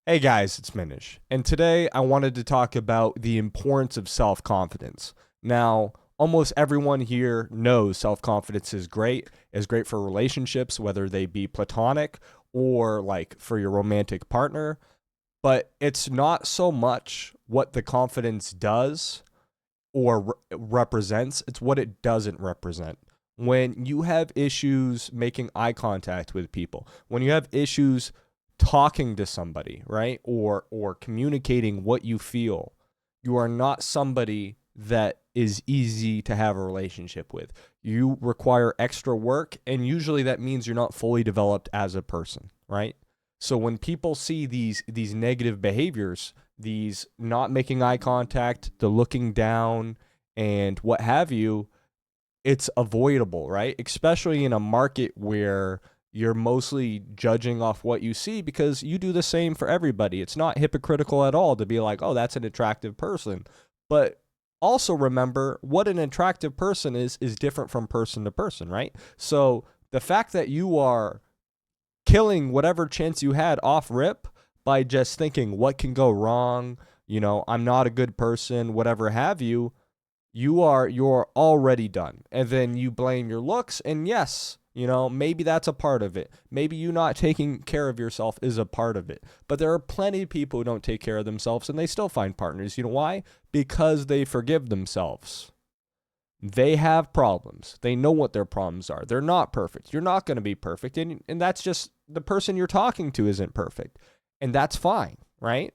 Hey guys, it's Minish, and today I wanted to talk about the importance of self confidence. Now, almost everyone here knows self confidence is great for relationships, whether they be platonic or like for your romantic partner, but it's not so much what the confidence does or represents, it's what it doesn't represent. When you have issues making eye contact with people, when you have issues talking to somebody, right? Or communicating what you feel, you are not somebody that is easy to have a relationship with. You require extra work, and usually that means you're not fully developed as a person, right? So when people see these negative behaviors, these not making eye contact, the looking down, and what have you, it's avoidable, right? Especially in a market where you're mostly judging off what you see because you do the same for everybody. It's not hypocritical at all to be like, oh, that's an attractive person. But also remember what an attractive person is different from person to person, right? So the fact that you are killing whatever chance you had off rip by just thinking what can go wrong, I'm not a good person, whatever have you, you're already done. And then you blame your looks, and yes, maybe that's a part of it. Maybe you not taking care of yourself is a part of it. But there are plenty of people who don't take care of themselves and they still find partners. You know why? Because they forgive themselves. They have problems. They know what their problems are. They're not perfect. You're not going to be perfect. And that's just the person you're talking to isn't perfect. And that's fine, right?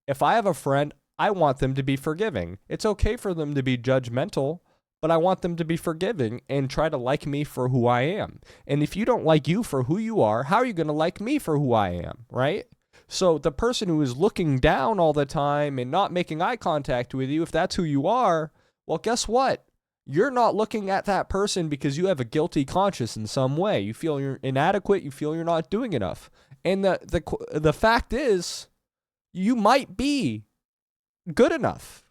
If I have a friend, I want them to be forgiving. It's okay for them to be judgmental, but I want them to be forgiving and try to like me for who I am. And if you don't like you for who you are, how are you going to like me for who I am, right? So the person who is looking down all the time and not making eye contact with you, if that's who you are, well, guess what? You're not looking at that person because you have a guilty conscience in some way. You feel you're inadequate. You feel you're not doing enough. And the fact is, you might be good enough.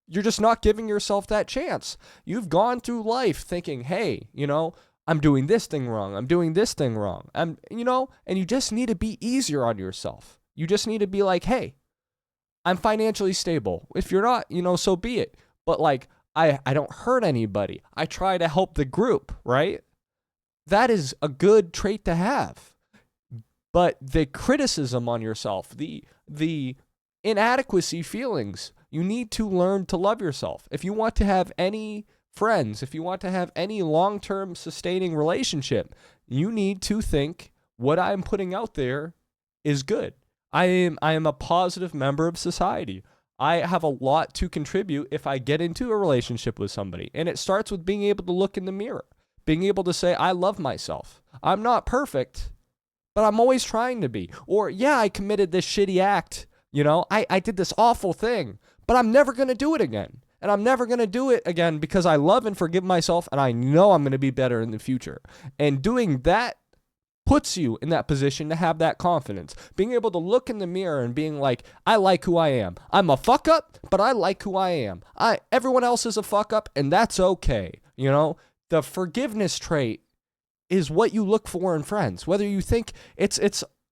You're just not giving yourself that chance. You've gone through life thinking, hey, I'm doing this thing wrong. I'm doing this thing wrong. And you just need to be easier on yourself. You just need to be like, hey, I'm financially stable. If you're not, so be it. But like, I don't hurt anybody. I try to help the group, right? That is a good trait to have. But the criticism on yourself, the inadequacy feelings, you need to learn to love yourself. If you want to have any friends, if you want to have any long-term sustaining relationship, you need to think what I'm putting out there is good. I am a positive member of society. I have a lot to contribute if I get into a relationship with somebody. And it starts with being able to look in the mirror, being able to say, I love myself. I'm not perfect, but I'm always trying to be. Or, yeah, I committed this shitty act. I did this awful thing, but I'm never going to do it again. And I'm never going to do it again because I love and forgive myself and I know I'm going to be better in the future. And doing that puts you in that position to have that confidence. Being able to look in the mirror and being like, I like who I am. I'm a fuck up, but I like who I am. Everyone else is a fuck up, and that's okay. The forgiveness trait is what you look for in friends. Whether you think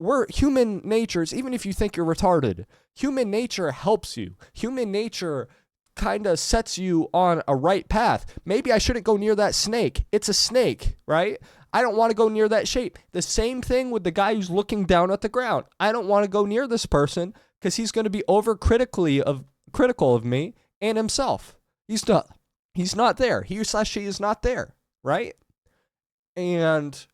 we're human natures, even if you think you're retarded, human nature helps you. Human nature kind of sets you on a right path. Maybe I shouldn't go near that snake. It's a snake, right? I don't want to go near that shape. The same thing with the guy who's looking down at the ground. I don't want to go near this person because he's going to be critical of me and himself. He's not there. He/she is not there, right? And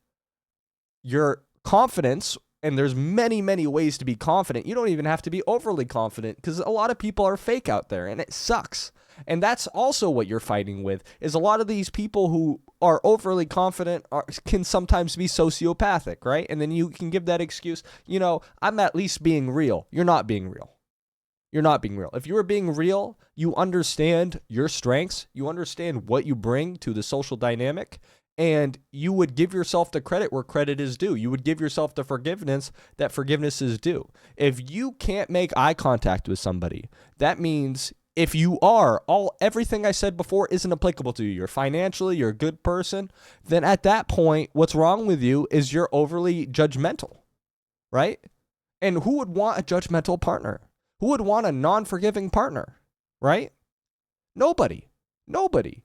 your confidence, and there's many, many ways to be confident. You don't even have to be overly confident because a lot of people are fake out there and it sucks. And that's also what you're fighting with is a lot of these people who are overly confident can sometimes be sociopathic, right? And then you can give that excuse, I'm at least being real. You're not being real. You're not being real. If you were being real, you understand your strengths, you understand what you bring to the social dynamic, and you would give yourself the credit where credit is due. You would give yourself the forgiveness that forgiveness is due. If you can't make eye contact with somebody, that means if you are everything I said before isn't applicable to you. You're financially, you're a good person, then at that point, what's wrong with you is you're overly judgmental, right? And who would want a judgmental partner? Who would want a non-forgiving partner, right? Nobody. Nobody.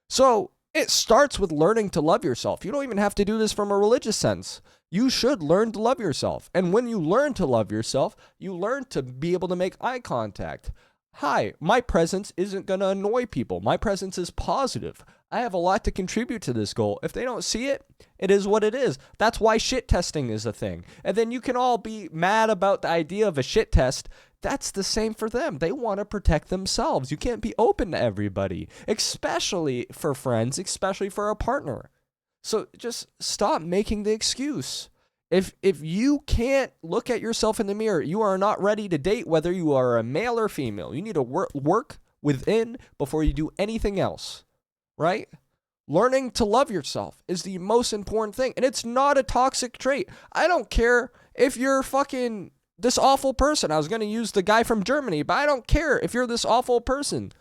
So it starts with learning to love yourself. You don't even have to do this from a religious sense. You should learn to love yourself. And when you learn to love yourself, you learn to be able to make eye contact. Hi, my presence isn't going to annoy people. My presence is positive. I have a lot to contribute to this goal. If they don't see it, it is what it is. That's why shit testing is a thing. And then you can all be mad about the idea of a shit test. That's the same for them. They want to protect themselves. You can't be open to everybody, especially for friends, especially for a partner. So just stop making the excuse. If you can't look at yourself in the mirror, you are not ready to date, whether you are a male or female. You need to work within before you do anything else, right? Learning to love yourself is the most important thing. And it's not a toxic trait. I don't care if you're fucking this awful person. I was going to use the guy from Germany, but I don't care if you're this awful person.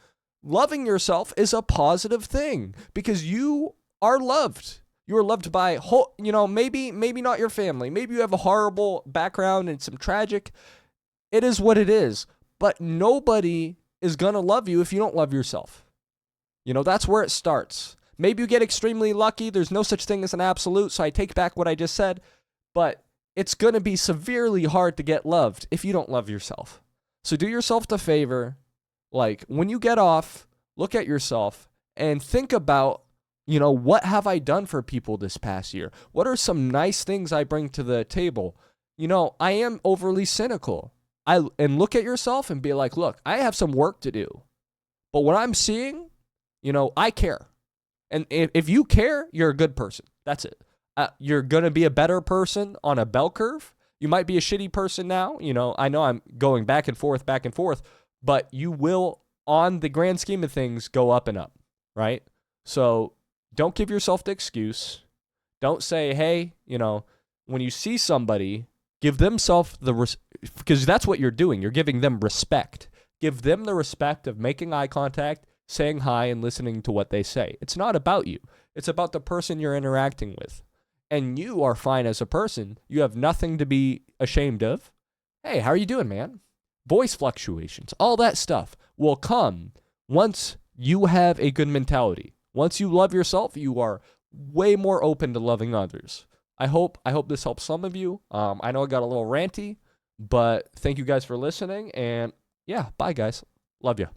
Loving yourself is a positive thing because you are loved. You are loved by, maybe not your family. Maybe you have a horrible background and some tragic. It is what it is. But nobody is going to love you if you don't love yourself. That's where it starts. Maybe you get extremely lucky. There's no such thing as an absolute, so I take back what I just said. But it's going to be severely hard to get loved if you don't love yourself. So do yourself the favor. Like, when you get off, look at yourself and think about, what have I done for people this past year? What are some nice things I bring to the table? I am overly cynical. And look at yourself and be like, look, I have some work to do. But what I'm seeing, I care. And if you care, you're a good person. That's it. You're going to be a better person on a bell curve. You might be a shitty person now. I know I'm going back and forth, but you will, on the grand scheme of things, go up and up, right? So don't give yourself the excuse. Don't say, hey, when you see somebody, give themselves because that's what you're doing. You're giving them respect. Give them the respect of making eye contact, saying hi, and listening to what they say. It's not about you. It's about the person you're interacting with. And you are fine as a person. You have nothing to be ashamed of. Hey, how are you doing, man? Voice fluctuations, all that stuff will come once you have a good mentality. Once you love yourself, you are way more open to loving others. I hope this helps some of you. I know I got a little ranty, but thank you guys for listening. And yeah, bye guys. Love you.